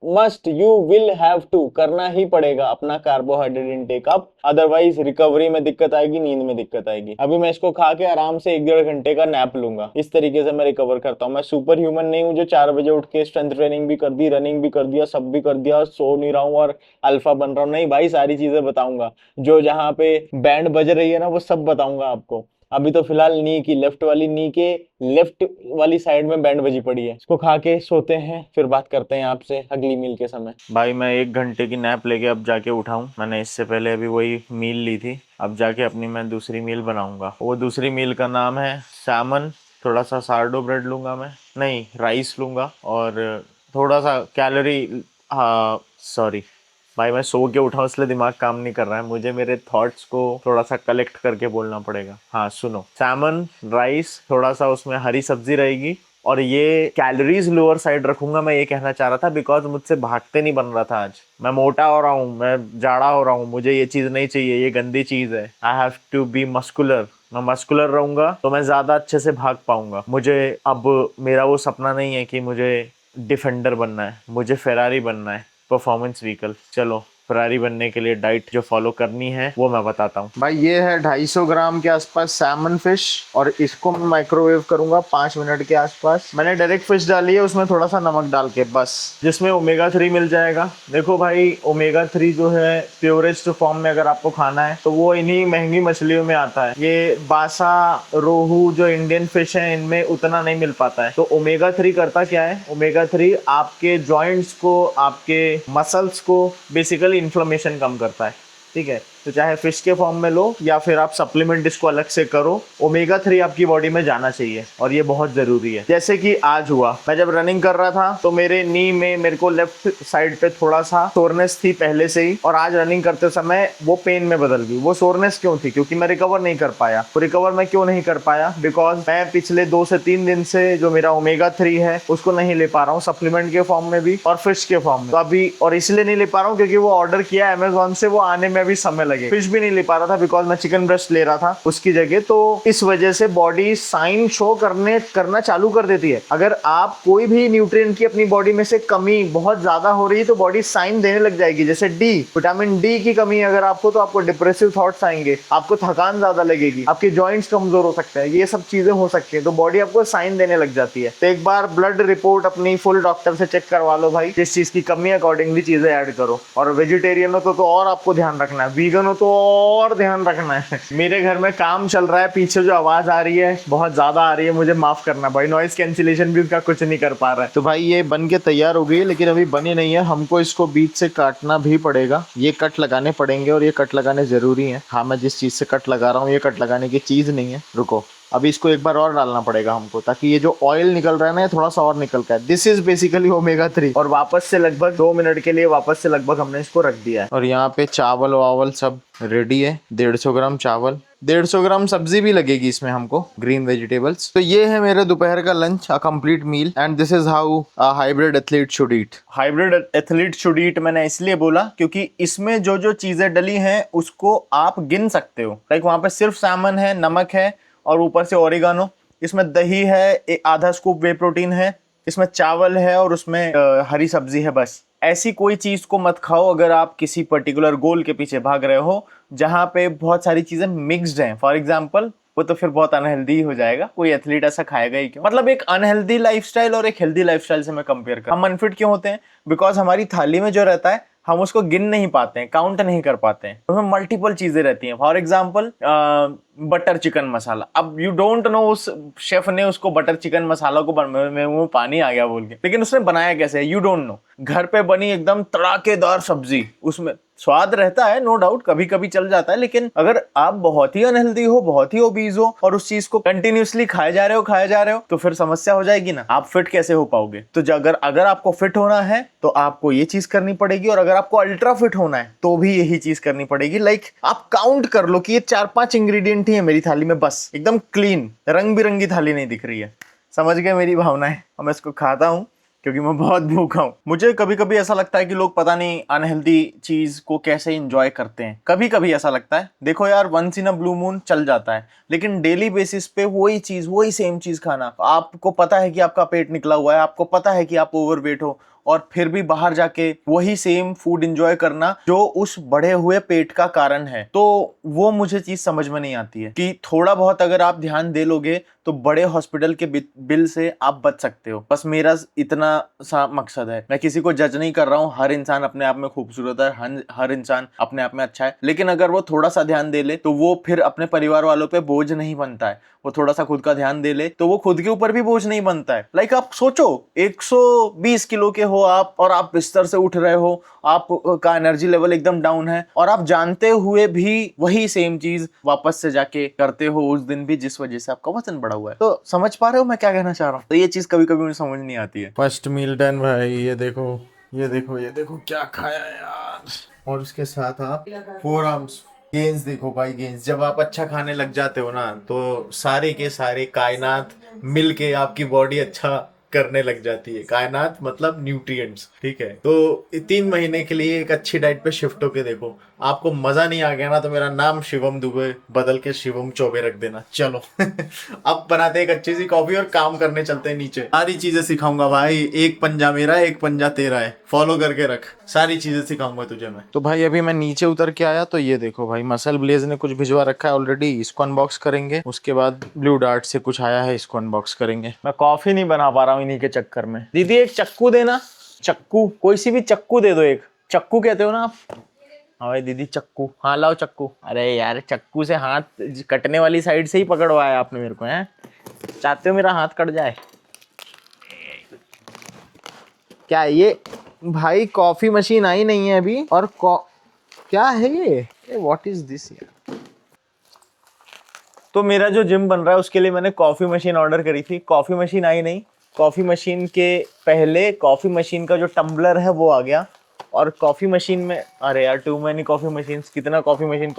must, you will have to, करना ही पड़ेगा अपना carbohydrate intake up, otherwise recovery में दिक्कत आएगी, नींद में दिक्कत आएगी। अभी मैं इसको खा के आराम से 1-1.5 घंटे का नैप लूंगा, इस तरीके से मैं रिकवर करता हूँ। मैं सुपर ह्यूमन नहीं हूँ जो 4 बजे उठ के स्ट्रेंथ ट्रेनिंग भी कर दी, रनिंग भी कर दिया, सब भी कर दिया, सो नहीं रहा हूँ और अल्फा बन रहा हूँ। नहीं भाई, सारी चीजें बताऊंगा, जो जहाँ पे बैंड बज रही है ना वो सब बताऊंगा आपको। अभी तो फिलहाल नी की लेफ्ट वाली नी के लेफ्ट वाली साइड में बैंड बजी पड़ी है। इसको खा के सोते हैं, फिर बात करते हैं आपसे अगली मील के समय। भाई मैं 1 घंटे की नैप लेके अब जाके उठाऊं। मैंने इससे पहले अभी वही मील ली थी, अब जाके अपनी मैं दूसरी मील बनाऊंगा। वो दूसरी मील का नाम है सैमन, थोड़ा सा सार्डो ब्रेड लूंगा मैं, नहीं राइस लूंगा, और थोड़ा सा कैलोरी, हाँ सॉरी भाई मैं सो के उठा इसलिए दिमाग काम नहीं कर रहा है, मुझे मेरे थॉट्स को थोड़ा सा कलेक्ट करके बोलना पड़ेगा। हाँ सुनो, सैमन, राइस, थोड़ा सा उसमें हरी सब्जी रहेगी, और ये कैलोरीज लोअर साइड रखूंगा। मैं ये कहना चाह रहा था बिकॉज मुझसे भागते नहीं बन रहा था आज, मैं मोटा हो रहा हूँ, मैं जाड़ा हो रहा हूँ, मुझे ये चीज़ नहीं चाहिए, ये गंदी चीज़ है। I have to be muscular, मैं मस्कुलर रहूंगा तो मैं ज़्यादा अच्छे से भाग पाऊंगा। मुझे अब मेरा वो सपना नहीं है कि मुझे डिफेंडर बनना है, मुझे फेरारी बनना है, परफॉर्मेंस व्हीकल। चलो फरारी बनने के लिए डाइट जो फॉलो करनी है वो मैं बताता हूँ। भाई ये है 250 ग्राम के आसपास सैमन फिश, और इसको मैं माइक्रोवेव करूंगा 5 मिनट के आसपास। मैंने डायरेक्ट फिश डाली है, उसमें थोड़ा सा नमक डाल के बस, जिसमें ओमेगा 3 मिल जाएगा। देखो भाई ओमेगा 3 जो है प्योरेस्ट फॉर्म में अगर आपको खाना है तो वो इन्हीं महंगी मछलियों में आता है। ये बासा, रोहू जो इंडियन फिश है इनमें उतना नहीं मिल पाता है। तो ओमेगा 3 करता क्या है, ओमेगा 3 आपके जॉइंट्स को, आपके मसल्स को बेसिकली इन्फ्लेमेशन कम करता है, ठीक है। तो चाहे फिश के फॉर्म में लो या फिर आप सप्लीमेंट इसको अलग से करो, ओमेगा 3 आपकी बॉडी में जाना चाहिए और ये बहुत जरूरी है। जैसे कि आज हुआ, मैं जब रनिंग कर रहा था तो मेरे नी में मेरे को लेफ्ट साइड पे थोड़ा सा सोरनेस थी पहले से ही, और आज रनिंग करते समय वो पेन में बदल गई। वो सोरनेस क्यों थी? क्योंकि मैं रिकवर नहीं कर पाया। तो रिकवर मैं क्यों नहीं कर पाया? बिकॉज मैं पिछले 2 से 3 दिन से जो मेरा ओमेगा 3 है उसको नहीं ले पा रहा हूँ, सप्लीमेंट के फॉर्म में भी और फिश के फॉर्म में। तो अभी और इसलिए नहीं ले पा रहा हूँ क्योंकि वो ऑर्डर किया अमेजोन से, वो आने में भी समय लगे। फिश भी नहीं ले पा रहा था बिकॉज मैं चिकन ब्रेस्ट ले रहा था उसकी जगह। तो इस वजह से बॉडी साइन शो करना चालू कर देती है। अगर आप कोई भी न्यूट्रिएंट की अपनी बॉडी में से कमी बहुत ज्यादा हो रही है तो बॉडी साइन देने लग जाएगी। जैसे डी, विटामिन डी की कमी अगर आपको, तो आपको डिप्रेसिव थॉट्स आएंगे, आपको थकान ज्यादा लगेगी, आपके जॉइंट्स कमजोर हो सकते हैं, ये सब चीजें हो सकती है। तो बॉडी आपको साइन देने लग जाती है। तो एक बार ब्लड रिपोर्ट अपनी फुल डॉक्टर से चेक करवा लो भाई, जिस चीज की कमी अकॉर्डिंगली चीजें ऐड करो। और वेजिटेरियन हो तो और आपको ध्यान रखना है, वीगन हो तो और ध्यान रखना है। मेरे घर में काम चल रहा है, पीछे जो आवाज आ रही है बहुत ज्यादा आ रही है, मुझे माफ करना भाई, नॉइस कैंसिलेशन भी उसका कुछ नहीं कर पा रहा है। तो भाई ये बन के तैयार हो गई है, लेकिन अभी बनी नहीं है, हमको इसको बीच से काटना भी पड़ेगा। ये कट लगाने पड़ेंगे और ये कट लगाने जरूरी है। हाँ मैं जिस चीज से कट लगा रहा हूँ ये कट लगाने की चीज नहीं है, रुको अभी इसको एक बार और डालना पड़ेगा हमको, ताकि ये जो ऑयल निकल रहा है ना ये थोड़ा सा और निकल का है। This is basically omega 3। और वापस से लगभग 2 मिनट के लिए वापस से लगभग हमने इसको रख दिया है। और यहाँ पे चावल वावल सब रेडी है, 150 ग्राम चावल, 150 ग्राम सब्जी भी लगेगी इसमें हमको, ग्रीन वेजिटेबल्स। तो ये है मेरे दोपहर का lunch, a complete meal, and this is how a hybrid athlete should eat. Hybrid athlete should eat मैंने इसलिए बोला क्योंकि इसमें जो जो चीजें डली हैं उसको आप गिन सकते हो। लाइक वहां पे सिर्फ सैमन है, नमक है और ऊपर से ओरिगानो, इसमें दही है, आधा स्कूप वे प्रोटीन है, इसमें चावल है और उसमें हरी सब्जी है। बस ऐसी कोई चीज को मत खाओ अगर आप किसी पर्टिकुलर गोल के पीछे भाग रहे हो जहां पे बहुत सारी चीजें मिक्स्ड हैं। फॉर एग्जांपल वो तो फिर बहुत अनहेल्दी हो जाएगा, कोई एथलीट ऐसा खाएगा ही क्यों? मतलब एक अनहेल्दी लाइफस्टाइल और एक हेल्दी लाइफस्टाइल से मैं कंपेयर कर, हम अनफिट क्यों होते हैं? बिकॉज हमारी थाली में जो रहता है हम उसको गिन नहीं पाते हैं, काउंट नहीं कर पाते हैं, उसमें मल्टीपल चीजें रहती हैं। फॉर एग्जांपल बटर चिकन मसाला, अब यू डोंट नो उस शेफ ने उसको बटर चिकन मसाला को मेरे मुंह में पानी आ गया बोल के, लेकिन उसने बनाया कैसे है यू डोंट नो। घर पे बनी एकदम तड़ाकेदार सब्जी, उसमें स्वाद रहता है नो डाउट, कभी कभी चल जाता है, लेकिन अगर आप बहुत ही अनहेल्दी हो, बहुत ही ओबीज हो और उस चीज को कंटिन्यूअसली खाए जा रहे हो तो फिर समस्या हो जाएगी ना, आप फिट कैसे हो पाओगे? तो अगर आपको फिट होना है तो आपको ये चीज करनी पड़ेगी, और अगर आपको अल्ट्रा फिट होना है तो भी यही चीज करनी पड़ेगी। लाइक आप काउंट कर लो कि ये 4-5 इंग्रेडिएंट ही है मेरी थाली में, बस एकदम क्लीन, रंग बिरंगी थाली नहीं दिख रही है। समझ गए मेरी भावनाएं? मैं इसको खाता हूँ क्योंकि मैं बहुत भूखा हूँ। मुझे कभी कभी ऐसा लगता है कि लोग पता नहीं अनहेल्दी चीज को कैसे एंजॉय करते हैं। कभी कभी ऐसा लगता है, देखो यार once in a blue moon चल जाता है, लेकिन डेली बेसिस पे वही चीज, वही सेम चीज खाना, आपको पता है कि आपका पेट निकला हुआ है, आपको पता है कि आप ओवरवेट हो और फिर भी बाहर जाके वही सेम फूड एंजॉय करना जो उस बढ़े हुए पेट का कारण है। तो वो मुझे चीज समझ में नहीं आती है कि थोड़ा बहुत अगर आप ध्यान दे लोगे तो बड़े हॉस्पिटल के बिल से आप बच सकते हो। बस मेरा इतना सा मकसद है। मैं किसी को जज नहीं कर रहा हूँ, हर इंसान अपने आप में खूबसूरत है, हर इंसान अपने आप में अच्छा है, लेकिन अगर वो थोड़ा सा ध्यान दे ले तो वो फिर अपने परिवार वालों पे बोझ नहीं बनता है। वो थोड़ा सा खुद का ध्यान दे ले तो वो खुद के ऊपर भी बोझ नहीं बनता है। लाइक आप सोचो 120 किलो के हो आप और आप बिस्तर से उठ रहे हो, आप का एनर्जी लेवल एकदम डाउन है और आप जानते हुए भी वही सेम चीज वापस से जाके करते हो उस दिन भी, जिस वजह से आपका वजन बढ़ा हुआ है। तो समझ पा रहे हो मैं क्या कहना चाह रहा हूँ? तो ये चीज कभी कभी मुझे समझ नहीं आती है। फर्स्ट मील डन भाई। ये देखो ये देखो ये देखो क्या खाया यार। और उसके साथ आप 4 आर्म्स गेंस देखो भाई। गेंस जब आप अच्छा खाने लग जाते हो ना तो सारे के सारे कायनात मिल के आपकी बॉडी अच्छा करने लग जाती है। कायनात मतलब न्यूट्रिएंट्स, ठीक है। तो 3 महीने के लिए एक अच्छी डाइट पे शिफ्ट होके देखो। आपको मजा नहीं आ गया ना तो मेरा नाम शिवम दुबे बदल के शिवम चौबे रख देना। चलो अब बनाते एक अच्छी सी कॉफी और काम करने चलते हैं नीचे। सारी चीजें सिखाऊंगा भाई, एक पंजा मेरा एक पंजा तेरा है, फॉलो करके रख। सारी चीजें सिखाऊंगा तुझे मैं। तो भाई अभी मैं नीचे उतर के आया तो ये देखो भाई मसल ब्लेज ने कुछ भिजवा रखा है ऑलरेडी, इसको अनबॉक्स करेंगे। उसके बाद ब्लू डार्ट से कुछ आया है, इसको अनबॉक्स करेंगे। मैं कॉफी नहीं बना पा रहा हूँ इन्हीं के चक्कर में। दीदी एक चक्कू देना, चक्कू कोई सी भी चक्कू दे दो। एक चक्कू कहते हो ना आप? हाँ भाई दीदी चक्कू, हाँ लाओ चक्कू। अरे यार चक्कू से हाथ कटने वाली साइड से ही पकड़वाया आपने मेरे को, हैं? चाहते हो मेरा हाथ कट जाए क्या? ये भाई कॉफी मशीन आई नहीं है अभी और क्या है ये व्हाट इज दिस यार? तो मेरा जो जिम बन रहा है उसके लिए मैंने कॉफी मशीन ऑर्डर करी थी। कॉफी मशीन आई नहीं, कॉफी मशीन के पहले कॉफी मशीन का जो टम्बलर है वो आ गया। और कॉफी मशीन में, अरे यार टू मैनी कॉफी मशीन, कितना कॉफी मशीन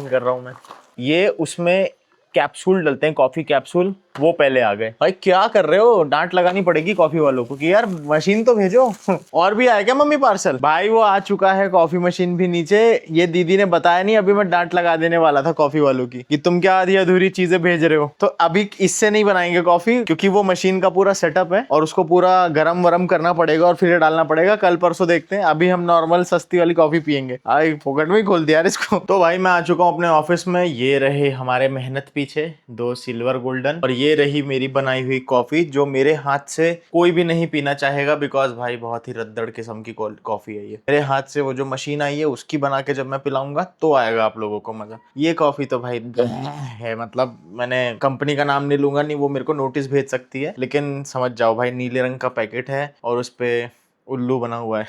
कर रहा हूँ मैं। ये उसमें कैप्सूल डलते हैं, कॉफी कैप्सूल, वो पहले आ गए। भाई क्या कर रहे हो? डांट लगानी पड़ेगी कॉफी वालों को कि यार मशीन तो भेजो। और भी आया क्या मम्मी पार्सल? भाई वो आ चुका है कॉफी मशीन भी नीचे। ये दीदी ने बताया नहीं, अभी मैं डांट लगा देने वाला था कॉफी वालों की कि तुम क्या आधी अधूरी चीजें भेज रहे हो। तो अभी इससे नहीं बनाएंगे कॉफी क्योंकि वो मशीन का पूरा सेटअप है और उसको पूरा गरम वरम करना पड़ेगा और फिर डालना पड़ेगा। कल परसों देखते हैं। अभी हम नॉर्मल सस्ती वाली कॉफी पियेंगे। आई फोकट में ही खोल दिया यार इसको। तो भाई मैं आ चुका हूँ अपने ऑफिस में। ये रहे हमारे मेहनत पीछे 2 सिल्वर गोल्डन और ये रही मेरी बनाई हुई कॉफी जो मेरे हाथ से कोई भी नहीं पीना चाहेगा बिकॉज भाई बहुत ही रद्दड़ किस्म की कॉफी है ये। मेरे हाथ से वो जो मशीन आई है उसकी बना के जब मैं पिलाऊंगा तो आएगा आप लोगों को मजा। ये कॉफी तो भाई है, मतलब मैंने कंपनी का नाम नहीं लूंगा, नहीं वो मेरे को नोटिस भेज सकती है, लेकिन समझ जाओ भाई नीले रंग का पैकेट है और उस पे उल्लू बना हुआ है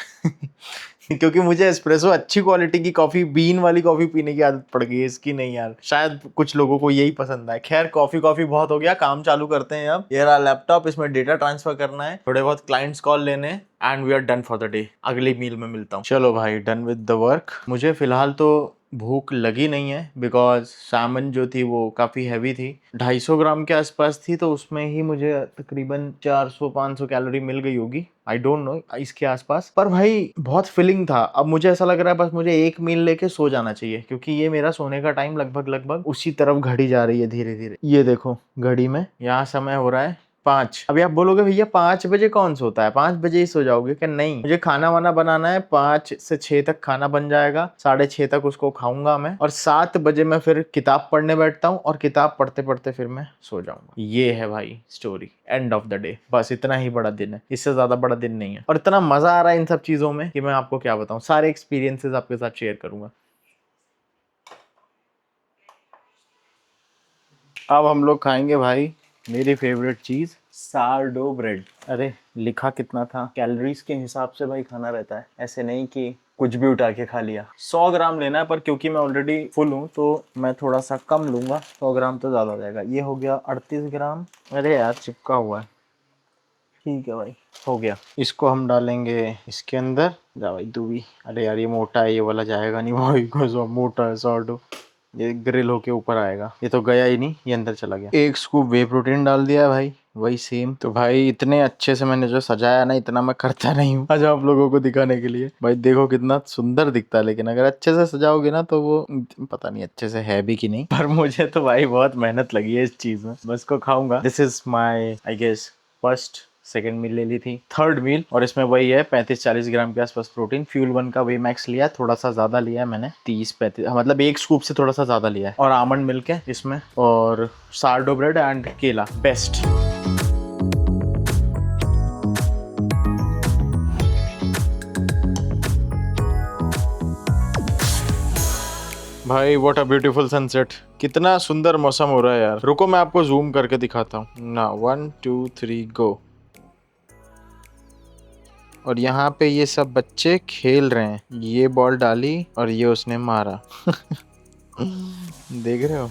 क्योंकि मुझे एस्प्रेसो अच्छी क्वालिटी की कॉफी, बीन वाली कॉफी पीने की आदत पड़ गई है, इसकी नहीं यार। शायद कुछ लोगों को यही पसंद है। खैर कॉफी बहुत हो गया, काम चालू करते हैं अब। ये रहा लैपटॉप, इसमें डेटा ट्रांसफर करना है, थोड़े बहुत क्लाइंट्स कॉल लेने and we are done for the day. अगली मील में मिलता हूँ। चलो भाई डन विद द वर्क। मुझे फिलहाल तो भूख लगी नहीं है बिकॉज सामन जो थी वो काफ़ी हैवी थी, 250 ग्राम के आसपास थी, तो उसमें ही मुझे तकरीबन 400-500 कैलोरी मिल गई होगी, आई डोंट नो, इसके आसपास। पर भाई बहुत फिलिंग था। अब मुझे ऐसा लग रहा है बस मुझे एक मील लेके सो जाना चाहिए क्योंकि ये मेरा सोने का टाइम लगभग उसी तरफ घड़ी जा रही है धीरे धीरे। ये देखो घड़ी में यहाँ समय हो रहा है 5। अभी आप बोलोगे भैया 5 बजे कौन सोता है, 5 बजे ही सो जाओगे क्या? नहीं, मुझे खाना वाना बनाना है। 5 से 6 तक खाना बन जाएगा, 6:30 तक उसको खाऊंगा मैं और 7 बजे मैं फिर किताब पढ़ने बैठता हूँ और किताब पढ़ते पढ़ते फिर मैं सो जाऊंगा। ये है भाई story, end of the day. बस इतना ही बड़ा दिन है, इससे ज्यादा बड़ा दिन नहीं है। और इतना मजा आ रहा है इन सब चीजों में कि मैं आपको क्या बताऊं। सारे एक्सपीरियंसेस आपके साथ शेयर करूंगा। अब हम लोग खाएंगे भाई मेरी फेवरेट चीज, सारडो ब्रेड। अरे लिखा कितना था, कैलोरीज के हिसाब से भाई खाना रहता है, ऐसे नहीं कि कुछ भी उठा के खा लिया। 100 ग्राम लेना है, पर क्योंकि मैं ऑलरेडी फुल हूँ तो मैं थोड़ा सा कम लूंगा, 100 ग्राम तो ज़्यादा हो जाएगा। ये हो गया 38 ग्राम। अरे यार चिपका हुआ है, ठीक है भाई हो गया। इसको हम डालेंगे इसके अंदर। जा भाई तू भी। अरे यार ये मोटा है, ये वाला जाएगा नहीं भाई, मोटा है सारडो, ये ग्रिल होके ऊपर आएगा। ये तो गया ही नहीं, ये अंदर चला गया। 1 स्कूप वे प्रोटीन डाल दिया भाई, वही सेम। तो भाई इतने अच्छे से मैंने जो सजाया ना, इतना मैं करता नहीं हूँ, आज आप लोगों को दिखाने के लिए। भाई देखो कितना सुंदर दिखता है, लेकिन अगर अच्छे से सजाओगे ना तो वो पता नहीं अच्छे से है भी कि नहीं। पर मुझे तो भाई बहुत मेहनत लगी है इस चीज में। मैं इसको खाऊंगा। This is my I guess first second meal ले ली थी, थर्ड मील, और इसमें वही है 35-40 ग्राम के आसपास प्रोटीन। फ्यूल वन का वे मैक्स लिया है, थोड़ा सा ज़्यादा लिया है मैंने, 30-35, मतलब एक स्कूप से थोड़ा सा ज़्यादा लिया है। और आमंड मिल्क है इसमें, और सार्डो ब्रेड एंड केला, बेस्ट। भाई व्हाट अ ब्यूटीफुल सनसेट, कितना सुंदर मौसम हो रहा है यार। रुको मैं आपको जूम करके दिखाता हूँ ना। 1 2 3 गो। और यहाँ पे ये सब बच्चे खेल रहे हैं, ये बॉल डाली और ये उसने मारा। देख रहे हो।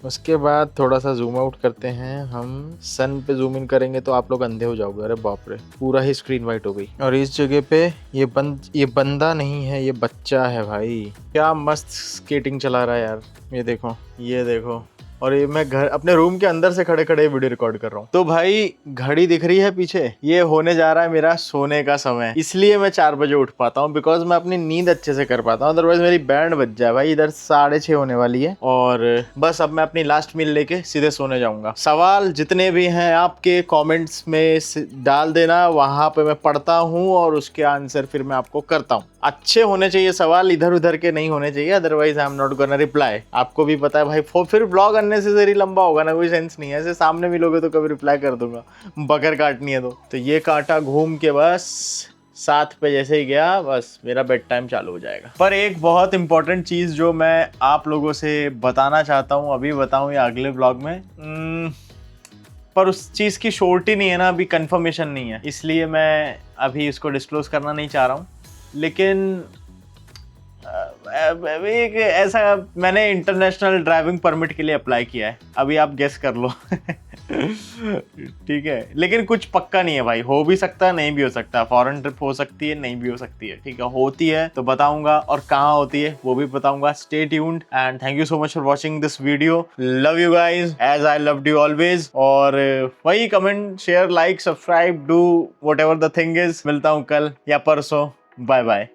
उसके बाद थोड़ा सा जूम आउट करते हैं हम, सन पे जूम इन करेंगे तो आप लोग अंधे हो जाओगे। अरे बाप रे, पूरा ही स्क्रीन वाइट हो गई। और इस जगह पे ये बंदा नहीं है, ये बच्चा है भाई। क्या मस्त स्केटिंग चला रहा है यार, ये देखो, ये देखो। और ये मैं घर अपने रूम के अंदर से खड़े खड़े वीडियो रिकॉर्ड कर रहा हूँ। तो भाई घड़ी दिख रही है पीछे, ये होने जा रहा है मेरा सोने का समय। इसलिए मैं 4 बजे उठ पाता हूँ, बिकॉज मैं अपनी नींद अच्छे से कर पाता हूँ। अदरवाइज मेरी बैंड बज जाए भाई। इधर 6:30 होने वाली है, और बस अब मैं अपनी लास्ट मील लेके सीधे सोने जाऊंगा। सवाल जितने भी हैं आपके कॉमेंट्स में डाल देना, वहां पे मैं पढ़ता हूँ और उसके आंसर फिर मैं आपको करता हूँ। अच्छे होने चाहिए सवाल, इधर उधर के नहीं होने चाहिए, otherwise I am not gonna reply. आपको भी पता है भाई, फिर ब्लॉग अननेसेसरी लंबा होगा ना, कोई सेंस नहीं है। ऐसे सामने मिलोगे तो कभी रिप्लाई कर दूंगा, बकर काटनी है तो ये काटा घूम के बस 7 पे जैसे ही गया, बस मेरा बेड टाइम चालू हो जाएगा। पर एक बहुत इंपॉर्टेंट चीज जो मैं आप लोगों से बताना चाहता हूँ, अभी बताऊँ या अगले ब्लॉग में, पर उस चीज़ की श्योरिटी नहीं है ना, अभी कंफर्मेशन नहीं है, इसलिए मैं अभी इसको डिस्क्लोज करना नहीं चाह रहा हूँ। लेकिन एक ऐसा, मैंने इंटरनेशनल ड्राइविंग परमिट के लिए अप्लाई किया है, अभी आप गेस कर लो। ठीक है, लेकिन कुछ पक्का नहीं है भाई, हो भी सकता है नहीं भी हो सकता। फॉरेन ट्रिप हो सकती है, नहीं भी हो सकती है। ठीक है, होती है तो बताऊंगा, और कहाँ होती है वो भी बताऊंगा। Stay tuned and thank you so much for watching this video. Love you guys as I loved you always. और वही comment, share, like, subscribe, do whatever the thing is. मिलता हूँ कल या परसों। Bye bye.